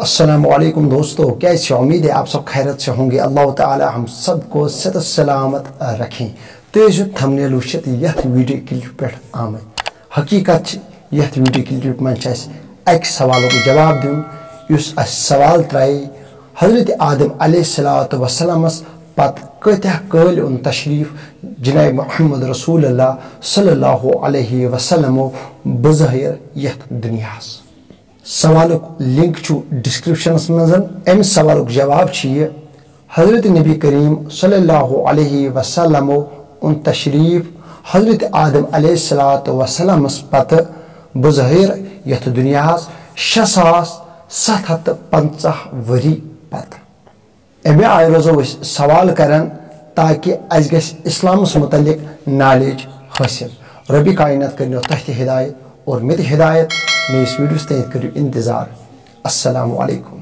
अस्सलामुअलैकुम दोस्तों, कैसे उम्मीद है आप सब खैरत से होंगे। अल्लाह ताला हम सबको सेहत सलामत रखें। तो थंबनेल वुचित यथ वीडियो क्लिप पे आमत हकीकत यथ वीडियो क्लिप में एक सवाल को जवाब दून युस सवाल त्राई हजरत आदम अलैहिस्सलातु वस्सलामस पत कत्या कल उन तशरीफ जनाब मोहम्मद रसूलुल्लाह सल्लल्लाहु अलैहि वसल्लम बज़ाहिर यथ दुनियास। सवाल लिंक डिस्क्रिप्शन मज। अम सवाल जवाब हजरत नबी करीम सल्लल्लाहु अलैहि वसल्लम उन तशरीफ हजरत आदम अलैहिस्सलातु वस्सलामस पत बज़ाहिर यथ दुनियास 6750 वरी पत। अमे आय रोजो सवाल करान ताकि अस गस इस्लामस मुतल्लिक नॉलेज हासिल। रबी कायनात कर तह हिदायत और मे हिदायत। मे इस वीडियो तक करो इंतजार। अस्सलामु अलैकुम।